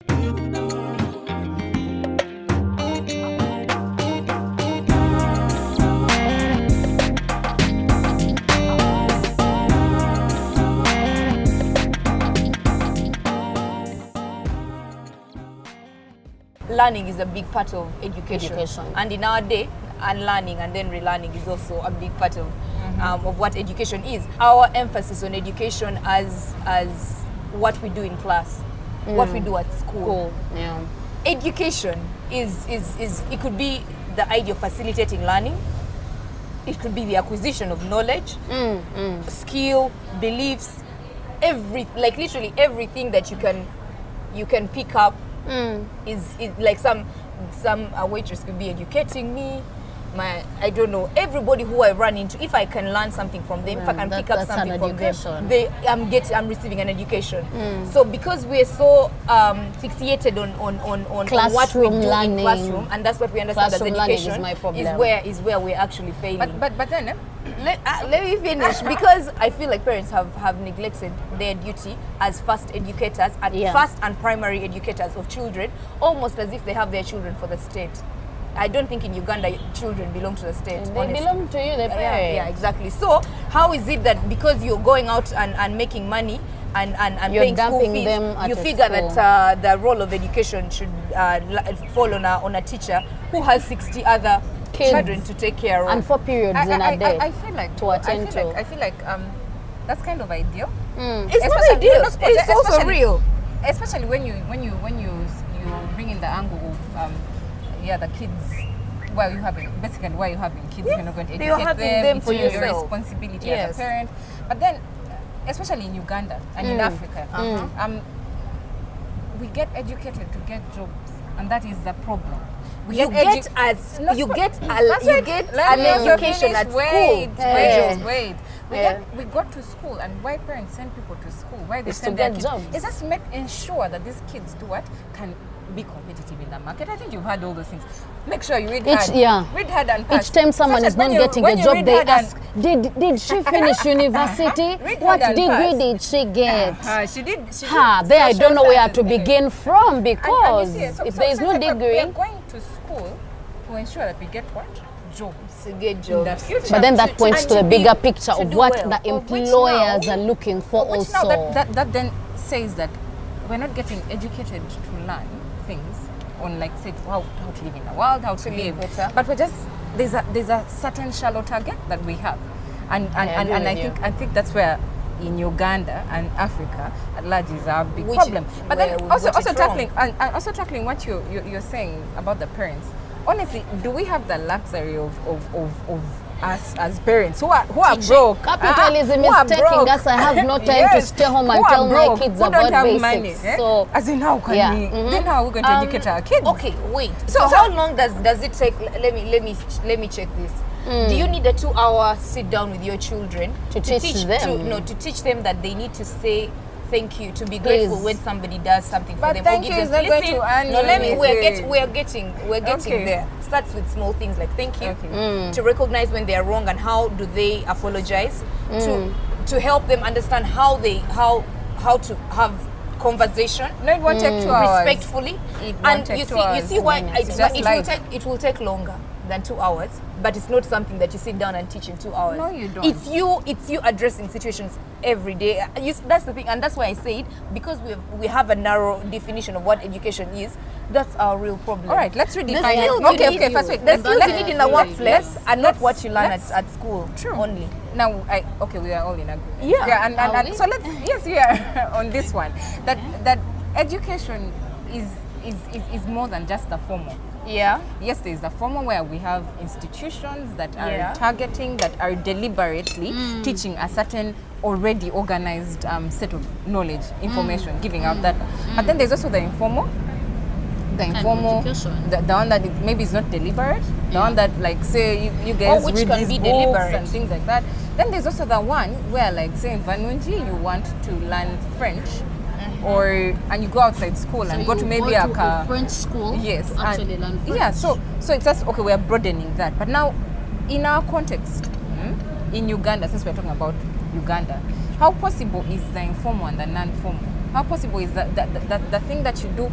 Learning is a big part of education. And in our day, unlearning and then relearning is also a big part of what education is. Our emphasis on education as what we do in class, what we do at school. Yeah. Education is it could be the idea of facilitating learning. It could be the acquisition of knowledge, skill, beliefs, literally everything that you can pick up. Is like some waitress could be educating me. I don't know, everybody who I run into, if I can learn something from them, if I can pick up something from them, I'm receiving an education. So because we're so fixated on what we do in classroom, and that's what we understand as education, is where we're actually failing. But then let me finish, because I feel like parents have neglected their duty as first educators and first and primary educators of children, almost as if they have their children for the state. I don't think in Uganda children belong to the state. They belong to you, the parents. Yeah, exactly. So how is it that because you're going out and making money and paying school fees, you figure that the role of education should fall on a teacher who has 60 other children to take care of? And 4 periods in a day I feel like to attend to. I feel like that's kind of ideal. It's not ideal. It's also real. Especially when you bring in the angle of the kids. Why you having kids? You're not going to educate them for your yourself. Responsibility as a parent. But then, especially in Uganda and in Africa, we get educated to get jobs, and that is the problem. You get an education at school. Wait. We got to school, and why parents send people to school? Why they send their kids? Jobs. It's just to ensure that these kids do what? Can be competitive in the market. I think you've heard all those things. Make sure you read hard. Read hard and pass. Each time someone is not getting a job, they ask, did she finish university? What degree did she get? She did. There I don't know where to begin from, because if there is no degree. We are going to school to ensure that we get what? Jobs. To get jobs. But then that points to the bigger picture of what the employers are looking for also. That then says that we're not getting educated to learn things on, like, say, how to live in the world, how to live better. But we're just there's a certain shallow target that we have, and I think that's where in Uganda and Africa at large is our big problem. But then also tackling what you're saying about the parents. Honestly, do we have the luxury of us as parents who are broke? Capitalism is taking us. I have no time to stay home and tell my kids about basics. Money, So, as in, how can we? Then how are we going to educate our kids? Okay, wait. So how long does it take? Let me check this. Do you need a 2-hour sit down with your children to teach them? To teach them that they need to say thank you, to be grateful when somebody does something for them. Thank you is not going to earn you. We're getting there. Starts with small things like thank you, to recognize when they are wrong and how do they apologize, to help them understand how to have conversation. No, it won't take 2 hours. Respectfully. And you see why it will take longer than 2 hours, but it's not something that you sit down and teach in 2 hours. No, you don't. It's you addressing situations every day. That's the thing, and that's why I say it, because we have a narrow definition of what education is. That's our real problem. All right, let's redefine it. First wait. The skills you need in the workplace are not what you learn at school. True. Only. Now, we are all in agreement. Yeah. And so we are on this one. That education is more than just the formal. Yeah. Yes, there is the formal where we have institutions that are targeting, that are deliberately teaching a certain already organized set of knowledge, information, giving out that. But then there's also the informal. The one that maybe is not deliberate, the one that, like, say you guys read these books and things like that. Then there's also the one where, like, say in Nvannungi, you want to learn French, and you go outside school and go to maybe a French school. Yes, to actually learn French. Yeah, so it's just we are broadening that. But now, in our context, in Uganda, since we're talking about Uganda, how possible is the informal and the non-formal? How possible is that the thing that you do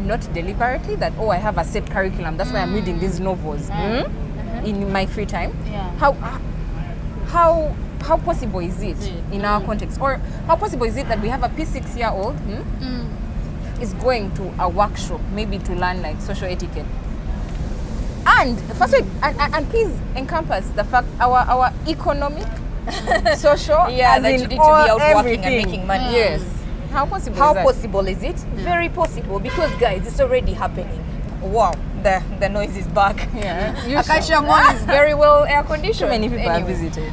not deliberately, that I have a set curriculum, that's why I'm reading these novels in my free time. How possible is it in our context? Or how possible is it that we have a P6-year-old is going to a workshop, maybe to learn like social etiquette? And first, and please encompass the fact our economic, social, that you need to be out working and making money. Yes. How possible is it? Very possible, because guys, it's already happening. Wow, the noise is back. Yeah. Akasha Mall is very well air conditioned. Too many people have visited.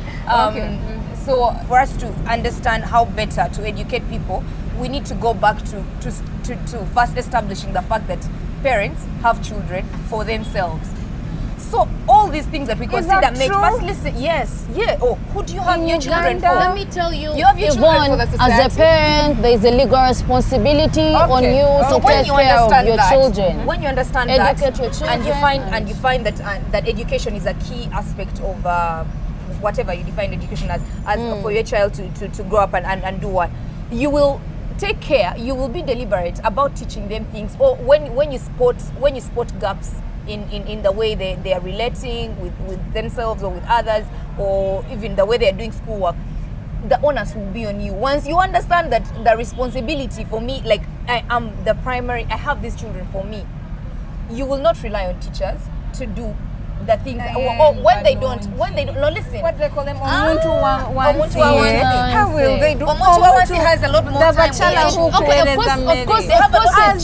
So for us to understand how better to educate people, we need to go back to first establishing the fact that parents have children for themselves. So all these things that we consider make first listen. Yes, who do you have your children for? Let me tell you, you have your children for the society. As a parent, there is a legal responsibility on you to take care of your children. When you understand educate your children, and you find that education is a key aspect of whatever you define education as for your child to grow up and do what, you will take care. You will be deliberate about teaching them things, or when you spot gaps in the way they are relating with themselves or with others, or even the way they are doing schoolwork, the onus will be on you. Once you understand that the responsibility for me, like I am the primary, I have these children for me, you will not rely on teachers to do the things, or when they don't, no, listen. What they call them? How will they do? Omuntu has a lot more time. Of course, it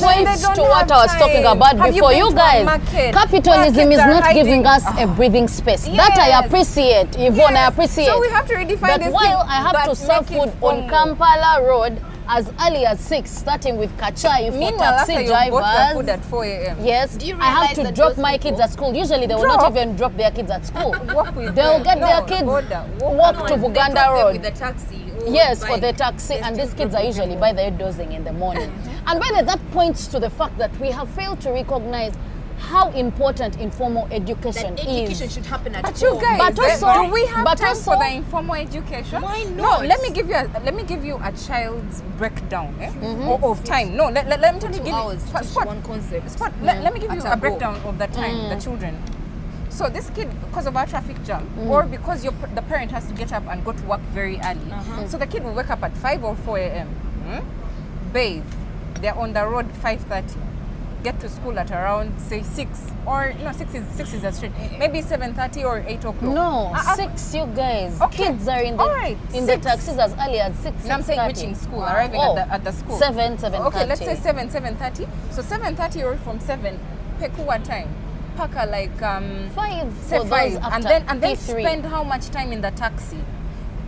points to what I was talking about before. You guys, capitalism is not giving us a breathing space. That I appreciate, Yvonne, I appreciate. So we have to redefine this. But while I have to serve food on Kampala Road as early as 6, starting with Kachai for taxi drivers. Food at 4 a.m. Yes, I have to drop my kids at school. Usually they will not even drop their kids at school. They'll get their kids walk to Uganda Road. With the taxi. Yes, for the taxi, and these kids are usually by their dozing in the morning. And by that points to the fact that we have failed to recognize how important informal education is. Education should happen at home. But also, do we have time for the informal education? Why not? No, let me give you a child's breakdown of time. No, let me tell you. 2 hours to teach one concept. Let me give you a breakdown of the time, the children. So this kid, because of our traffic jam, or because the parent has to get up and go to work very early, so the kid will wake up at 5 or 4 a.m. Bathe. They're on the road 5:30. Get to school at around say 6, or no, 6 is a straight. Maybe 7:30 or 8 o'clock. No, 6. You guys, kids are in the taxis as early as 6. No, I'm saying reaching school, arriving at the school. 7:30. Okay, let's say 7:30. So 7:30 or from 7, Pekuwa time. Paka like 5 say for 5, those after and then P3. spend how much time in the taxi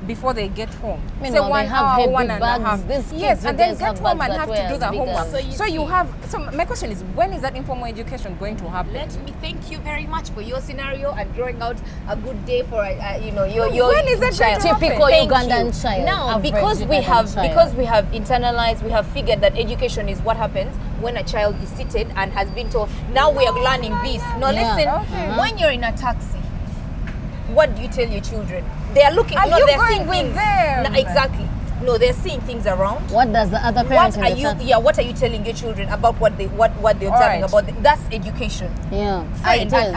before they get home? Say say 1 hour, 1.5 hours. Yes, and then get home and have to do the homework. homework. So my question is, when is that informal education going to happen? Let me thank you very much for your scenario and drawing out a good day for your when is that child. Typical Ugandan child. Now, because we have internalized, we have figured that education is what happens when a child is seated and has been told, now we are learning this. No, listen, when you're in a taxi, what do you tell your children? They are looking. Are no, you they're going seeing with things. them? No, exactly. No, they're seeing things around. What does the other parent What are you telling your children about what they're observing about? That's education. Yeah.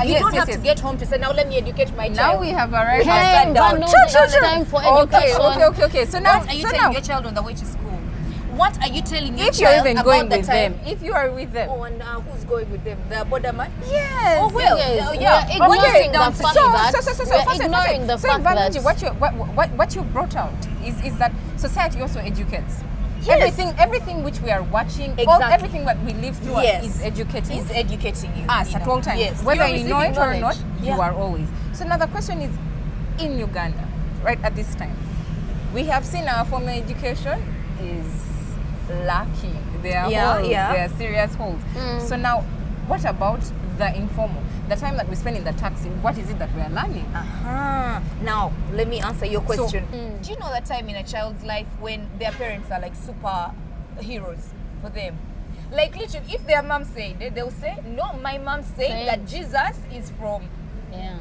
You don't have to get home to say, now let me educate my child. Now we have arrived. It's time for education. Okay. So now, what are you telling your child on the way to school? What are you telling your if child you're even about going the with time? them? If you are with them. Oh, and who's going with them? The border man? Yes. Oh, well. We're ignoring the fact that we're ignoring the fact that what you brought out is that society also educates. Yes. Everything which we are watching, everything that we live through is educating. Is educating you. Us at all times. Yes. Whether you know it or not, you are always. So now the question is, in Uganda, right at this time, we have seen our formal education is lacking. There are holes. There are serious holes. So now, what about the informal? The time that we spend in the taxi, what is it that we are learning? Now, let me answer your question. Do you know that time in a child's life when their parents are like super heroes for them? Like literally, if their mom said it, they'll say, no, my mom said that Jesus is from... Yeah.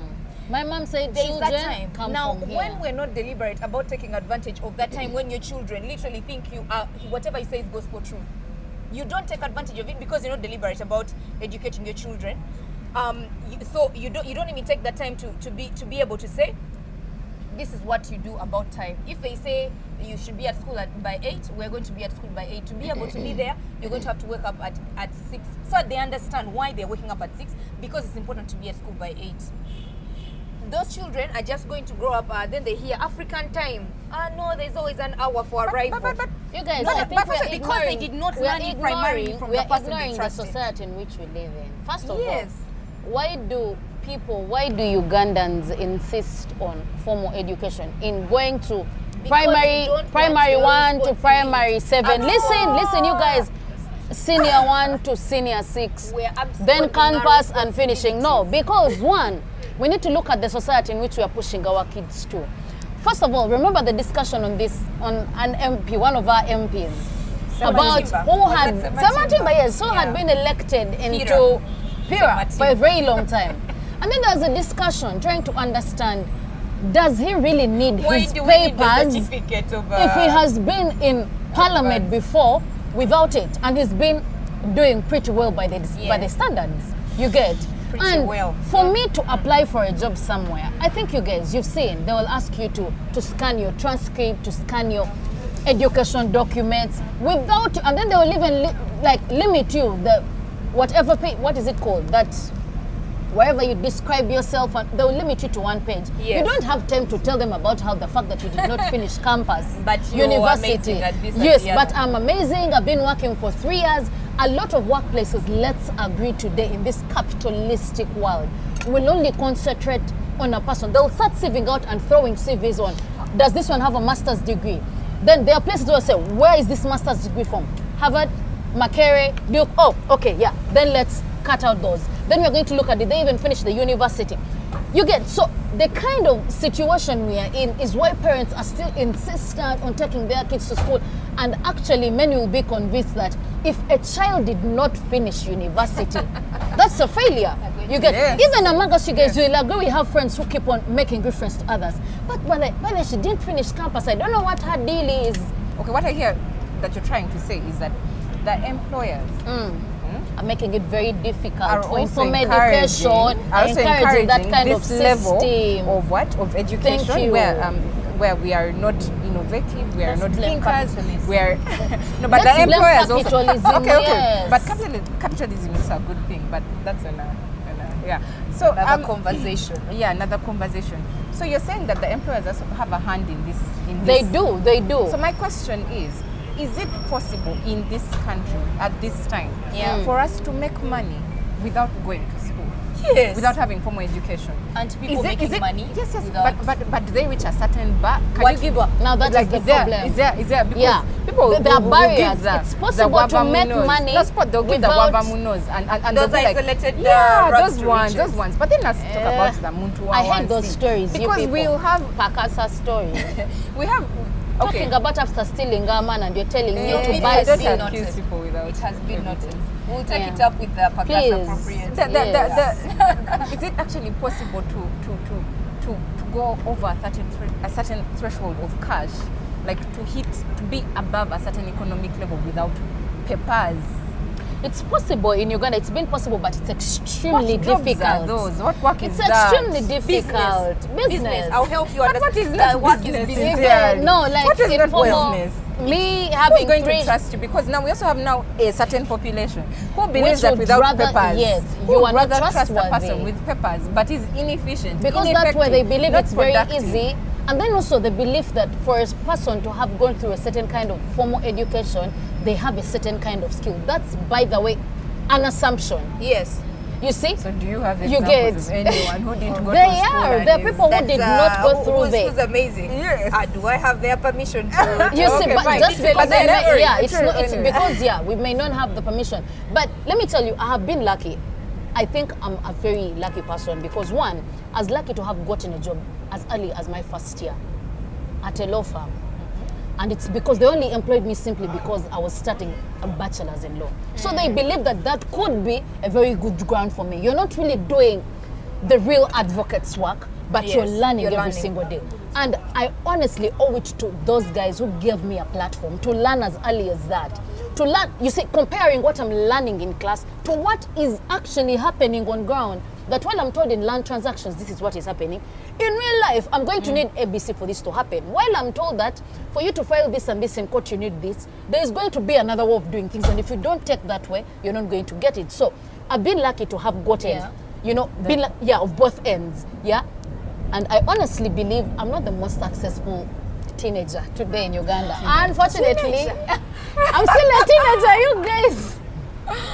My mom said there is children that time. come Now, from here. when we're not deliberate about taking advantage of that time when your children literally think you are, whatever you say is gospel truth, you don't take advantage of it because you're not deliberate about educating your children. So you don't even take that time to be able to say, this is what you do about time. If they say you should be at school by 8, we're going to be at school by 8. To be able to be there, you're going to have to wake up at 6. So they understand why they're waking up at 6, because it's important to be at school by 8. Those children are just going to grow up, then they hear African time. No, there's always an hour for arrival. But you guys, no, I think we're because they did not learn it primarily from the person they ignoring the trusted. society in which we live in. First of all, Yes. why do Ugandans insist on formal education in going to primary don't primary want 1 to primary 7? Listen, you guys, senior 1 to senior 6, We're absorbing then campus our and finishing. No, because one, we need to look at the society in which we are pushing our kids to. First of all, remember the discussion on this, on an MP, one of our MPs, about who had had been elected into Pira for a very long time. And then there was a discussion trying to understand, does he really need his papers if he has been in parliament before without it, and he's been doing pretty well by the standards, you get? For me to apply for a job somewhere, I think you guys, you've seen, they will ask you to scan your transcript, to scan your education documents without, and then they will even limit you the whatever page, what is it called, that wherever you describe yourself, and they will limit you to 1 page. Yes. You don't have time to tell them about how the fact that you did not finish campus, but university. At this yes, but I'm amazing. I've been working for 3 years. A lot of workplaces, let's agree today, in this capitalistic world, will only concentrate on a person. They'll start sieving out and throwing CVs on. Does this one have a master's degree? Then there are places where say, where is this master's degree from? Harvard, Makerere, Duke. Oh, okay, yeah. Then let's cut out those. Then we're going to look at, did they even finish the university? You get, so the kind of situation we are in is why parents are still insistent on taking their kids to school. And actually, many will be convinced that if a child did not finish university, that's a failure. You get, even among us, you guys will agree, we have friends who keep on making reference to others. But when she didn't finish campus, I don't know what her deal is. Okay, what I hear that you're trying to say is that the employers are making it very difficult are for also informal education, encouraging that kind this of level system of what? Of education where we are not innovative, we are not thinkers, we are no, but the employers also yes. But capitalism is a good thing, but that's another so another conversation. Yeah, another conversation. So you're saying that the employers also have a hand in this? They do. So my question is it possible in this country at this time for us to make money without going to school? Yes. Without having formal education. And people making money? Yes. But do they reach a certain bar? Now that is the problem. Is there because people there are barriers. It's possible to make money they'll give the wabamunos and those isolated those ones. But then let's talk about the Muntu. I hate those stories. Because we'll have Pakasa stories. We have talking about after stealing a man and you're telling me to buy seed. It has been noted. We'll take it up with the Pakasa appropriate. Is it actually possible to go over a certain threshold of cash, like to be above a certain economic level without papers? It's possible in Uganda. It's been possible, but it's extremely difficult. Are those? What work is that? It's extremely difficult. Business. I'll help you understand. What is not what business? is business? No, like what is not business? Me having going to trust you, because now we also have now a certain population who believes that without papers, you are not trust a trustworthy. person with papers, but is inefficient. Because that's where they believe it's very easy. And then also the belief that for a person to have gone through a certain kind of formal education, they have a certain kind of skill. That's, by the way, an assumption. Yes. You see? So do you have examples of anyone who didn't go to school? There are people who did not go through this. Who's amazing. Yes. Do I have their permission to? You see, but fine. just because it's because we may not have the permission. But let me tell you, I have been lucky. I think I'm a very lucky person because one, I was lucky to have gotten a job as early as my first year at a law firm. And it's because they only employed me simply because I was starting a bachelor's in law. So they believe that could be a very good ground for me. You're not really doing the real advocate's work, but Yes, you're learning you're every learning. single day. And I honestly owe it to those guys who gave me a platform to learn as early as that. To learn, you see, comparing what I'm learning in class to what is actually happening on ground. That while I'm told in land transactions, this is what is happening, in real life, I'm going to need ABC for this to happen. While I'm told that for you to file this and this in court, you need this, there is going to be another way of doing things. And if you don't take that way, you're not going to get it. So I've been lucky to have gotten, you know, of both ends. Yeah. And I honestly believe I'm not the most successful teenager today in Uganda. Unfortunately, I'm still a teenager, you guys.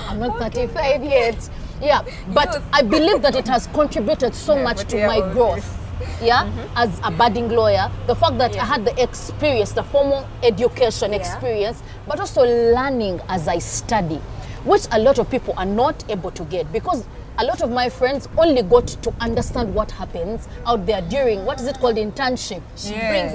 I'm not 35 yet. Yeah, but I believe that it has contributed so much to my growth. Yeah, as a budding lawyer, the fact that I had the experience, the formal education experience, but also learning as I study, which a lot of people are not able to get, because a lot of my friends only got to understand what happens out there during, what is it called, internship,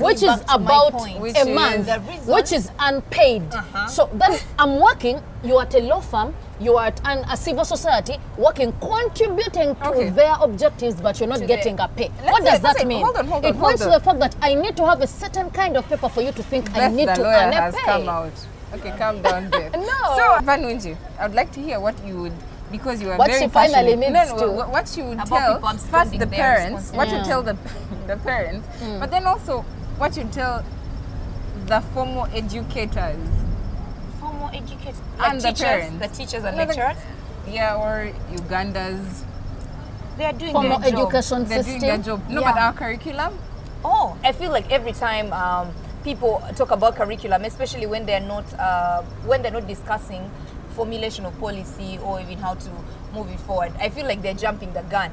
which is about a month, which is unpaid. So then I'm working, you're at a law firm, you are at a civil society, working, contributing to their objectives, but you're not getting a pay. What does that mean? Hold on, it points to the fact that I need to have a certain kind of paper for you to think I need to earn a pay. Come out. Okay, calm down there. No. So, Nvannungi, I would like to hear what you would, because you are what very she finally passionate. needs No, to. what you would About tell people first absconding the their parents, what you responsibility. tell the parents, but then also what you tell the formal educators Formal educators, and the parents, the teachers and No, the- lecturers. or Ugandas. They are doing Formal their job. education They're doing their system. job. No, but our curriculum. Oh, I feel like every time people talk about curriculum, especially when they're not discussing formulation of policy or even how to move it forward, I feel like they're jumping the gun.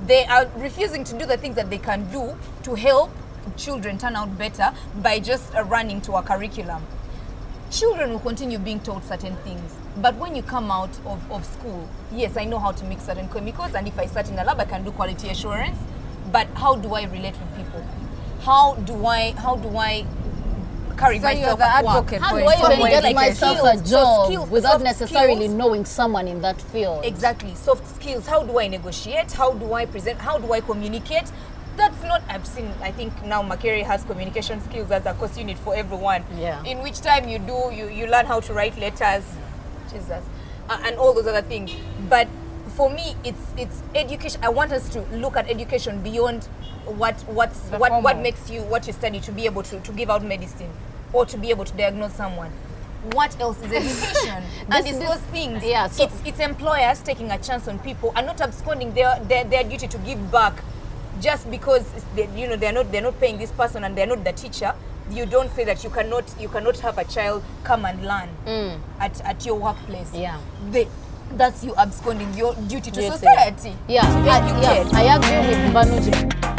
They are refusing to do the things that they can do to help children turn out better by just running to a curriculum. Children will continue being taught certain things, but when you come out of school, yes, I know how to mix certain chemicals, and if I start in a lab, I can do quality assurance, but how do I relate with people? How do I carry So you're myself the at work? advocate How for do I even informal get education. myself Skills, a so job skills, without soft necessarily skills. knowing someone in that field? Exactly, soft skills. How do I negotiate? How do I present? How do I communicate? That's not, I've seen, I think now Makere has communication skills as a course unit for everyone. Yeah. In which time you learn how to write letters, Jesus, and all those other things. But for me, it's education. I want us to look at education beyond what makes you, what you study, to be able to give out medicine or to be able to diagnose someone. What else is education? And it's those things. Yeah, so it's employers taking a chance on people and not absconding their duty to give back just because they're not paying this person and they're not the teacher. You don't say that you cannot have a child come and learn at your workplace. Yeah. That's you absconding your duty to society. Yeah, I agree with Nvannungi.